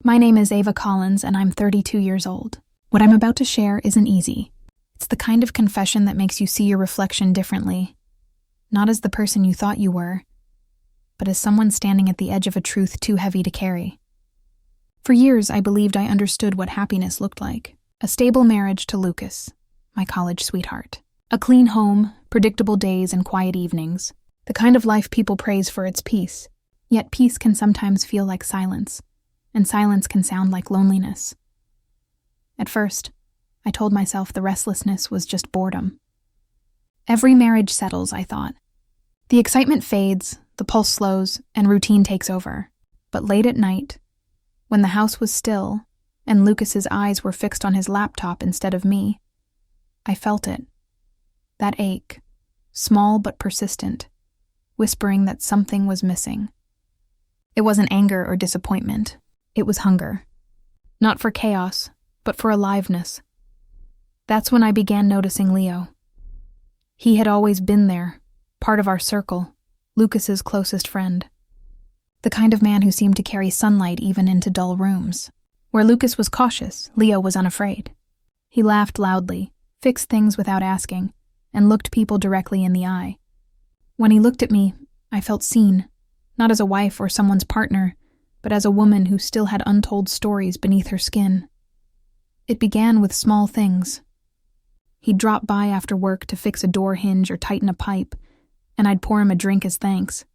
My name is Ava Collins, and I'm 32 years old. What I'm about to share isn't easy. It's the kind of confession that makes you see your reflection differently, not as the person you thought you were, but as someone standing at the edge of a truth too heavy to carry. For years, I believed I understood what happiness looked like. A stable marriage to Lucas, my college sweetheart. A clean home, predictable days, and quiet evenings. The kind of life people praise for its peace. Yet peace can sometimes feel like silence, and silence can sound like loneliness. At first, I told myself the restlessness was just boredom. Every marriage settles, I thought. The excitement fades, the pulse slows, and routine takes over. But late at night, when the house was still, and Lucas's eyes were fixed on his laptop instead of me, I felt it. That ache, small but persistent, whispering that something was missing. It wasn't anger or disappointment. It was hunger. Not for chaos, but for aliveness. That's when I began noticing Leo. He had always been there, part of our circle, Lucas's closest friend. The kind of man who seemed to carry sunlight even into dull rooms. Where Lucas was cautious, Leo was unafraid. He laughed loudly, fixed things without asking, and looked people directly in the eye. When he looked at me, I felt seen, not as a wife or someone's partner, but as a woman who still had untold stories beneath her skin. It began with small things. He'd drop by after work to fix a door hinge or tighten a pipe, and I'd pour him a drink as thanks.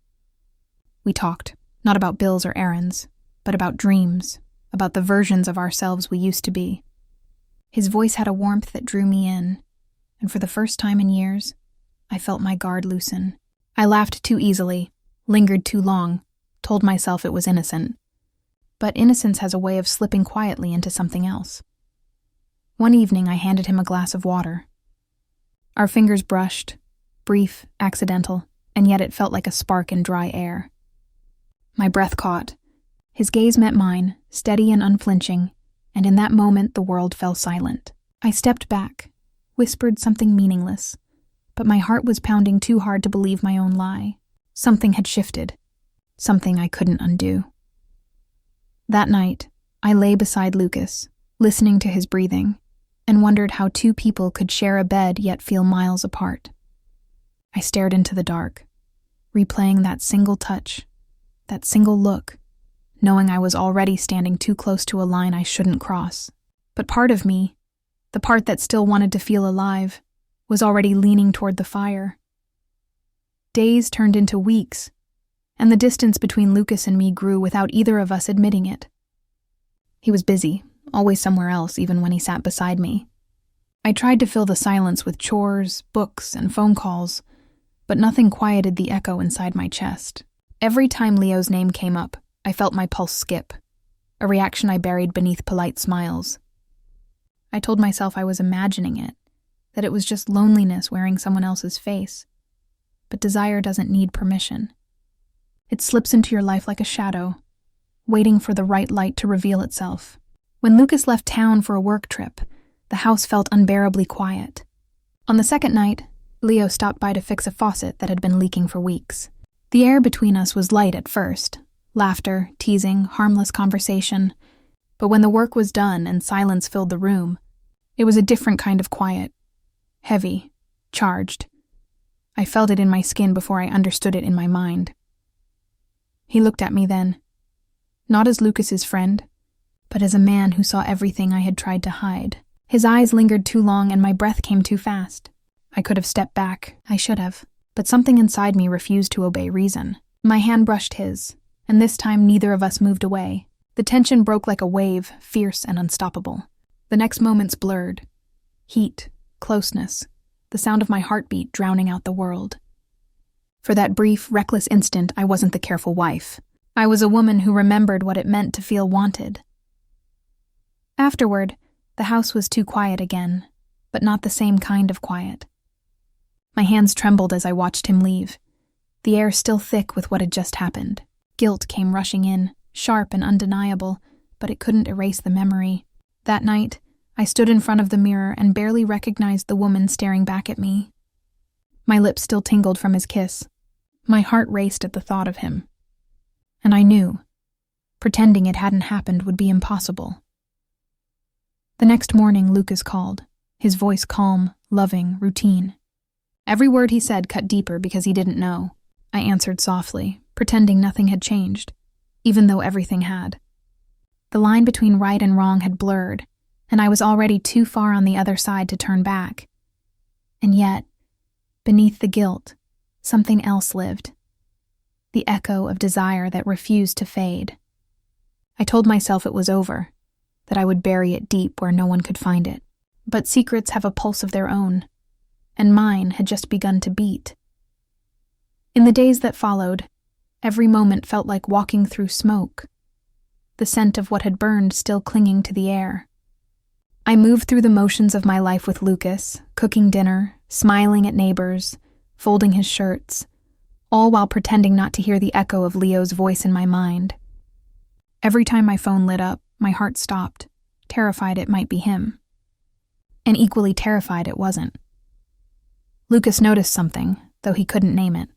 We talked, not about bills or errands, but about dreams, about the versions of ourselves we used to be. His voice had a warmth that drew me in, and for the first time in years, I felt my guard loosen. I laughed too easily, lingered too long, told myself it was innocent. But innocence has a way of slipping quietly into something else. One evening, I handed him a glass of water. Our fingers brushed, brief, accidental, and yet it felt like a spark in dry air. My breath caught. His gaze met mine, steady and unflinching, and in that moment the world fell silent. I stepped back, whispered something meaningless, but my heart was pounding too hard to believe my own lie. Something had shifted, something I couldn't undo. That night, I lay beside Lucas, listening to his breathing, and wondered how two people could share a bed yet feel miles apart. I stared into the dark, replaying that single touch, that single look, knowing I was already standing too close to a line I shouldn't cross. But part of me, the part that still wanted to feel alive, was already leaning toward the fire. Days turned into weeks, and the distance between Lucas and me grew without either of us admitting it. He was busy, always somewhere else, even when he sat beside me. I tried to fill the silence with chores, books, and phone calls, but nothing quieted the echo inside my chest. Every time Leo's name came up, I felt my pulse skip, a reaction I buried beneath polite smiles. I told myself I was imagining it, that it was just loneliness wearing someone else's face. But desire doesn't need permission. It slips into your life like a shadow, waiting for the right light to reveal itself. When Lucas left town for a work trip, the house felt unbearably quiet. On the second night, Leo stopped by to fix a faucet that had been leaking for weeks. The air between us was light at first, laughter, teasing, harmless conversation. But when the work was done and silence filled the room, it was a different kind of quiet. Heavy, charged. I felt it in my skin before I understood it in my mind. He looked at me then, not as Lucas's friend, but as a man who saw everything I had tried to hide. His eyes lingered too long and my breath came too fast. I could have stepped back, I should have, but something inside me refused to obey reason. My hand brushed his, and this time neither of us moved away. The tension broke like a wave, fierce and unstoppable. The next moments blurred. Heat, closeness, the sound of my heartbeat drowning out the world. For that brief, reckless instant, I wasn't the careful wife. I was a woman who remembered what it meant to feel wanted. Afterward, the house was too quiet again, but not the same kind of quiet. My hands trembled as I watched him leave, the air still thick with what had just happened. Guilt came rushing in, sharp and undeniable, but it couldn't erase the memory. That night, I stood in front of the mirror and barely recognized the woman staring back at me. My lips still tingled from his kiss. My heart raced at the thought of him. And I knew, Pretending it hadn't happened would be impossible. The next morning, Lucas called, his voice calm, loving, routine. Every word he said cut deeper because he didn't know. I answered softly, pretending nothing had changed, even though everything had. The line between right and wrong had blurred, and I was already too far on the other side to turn back. And yet, beneath the guilt, something else lived. The echo of desire that refused to fade. I told myself it was over, that I would bury it deep where no one could find it. But secrets have a pulse of their own, and mine had just begun to beat. In the days that followed, every moment felt like walking through smoke, the scent of what had burned still clinging to the air. I moved through the motions of my life with Lucas, cooking dinner, smiling at neighbors, folding his shirts, all while pretending not to hear the echo of Leo's voice in my mind. Every time my phone lit up, my heart stopped, terrified it might be him. And equally terrified it wasn't. Lucas noticed something, though he couldn't name it.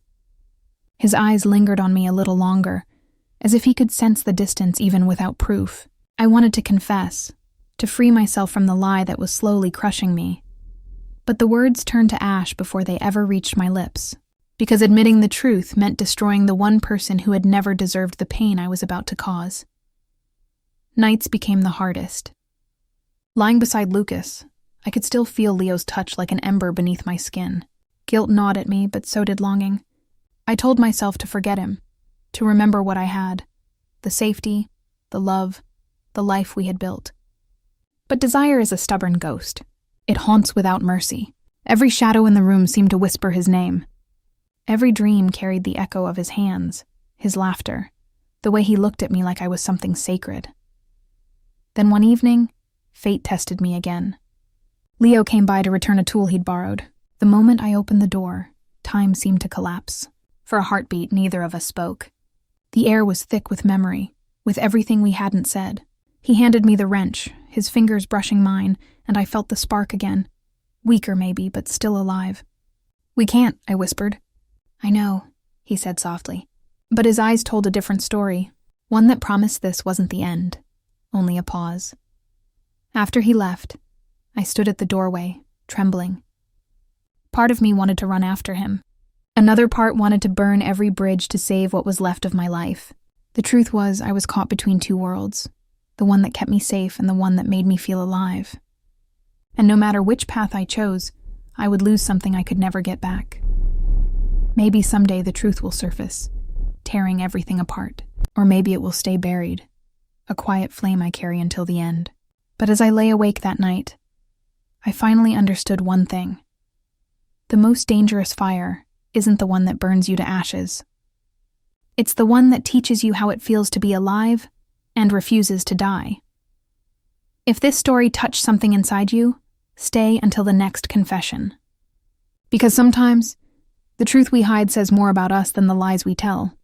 His eyes lingered on me a little longer, as if he could sense the distance even without proof. I wanted to confess, to free myself from the lie that was slowly crushing me. But the words turned to ash before they ever reached my lips, because admitting the truth meant destroying the one person who had never deserved the pain I was about to cause. Nights became the hardest. Lying beside Lucas, I could still feel Leo's touch like an ember beneath my skin. Guilt gnawed at me, but so did longing. I told myself to forget him, to remember what I had, the safety, the love, the life we had built. But desire is a stubborn ghost. It haunts without mercy. Every shadow in the room seemed to whisper his name. Every dream carried the echo of his hands, his laughter, the way he looked at me like I was something sacred. Then one evening, fate tested me again. Leo came by to return a tool he'd borrowed. The moment I opened the door, time seemed to collapse. For a heartbeat, neither of us spoke. The air was thick with memory, with everything we hadn't said. He handed me the wrench, his fingers brushing mine, and I felt the spark again. Weaker maybe, but still alive. "We can't," I whispered. "I know," he said softly. But his eyes told a different story, one that promised this wasn't the end, only a pause. After he left, I stood at the doorway, trembling. Part of me wanted to run after him. Another part wanted to burn every bridge to save what was left of my life. The truth was, I was caught between two worlds, the one that kept me safe and the one that made me feel alive. And no matter which path I chose, I would lose something I could never get back. Maybe someday the truth will surface, tearing everything apart. Or maybe it will stay buried, a quiet flame I carry until the end. But as I lay awake that night, I finally understood one thing. The most dangerous fire isn't the one that burns you to ashes. It's the one that teaches you how it feels to be alive and refuses to die. If this story touched something inside you, stay until the next confession. Because sometimes, the truth we hide says more about us than the lies we tell.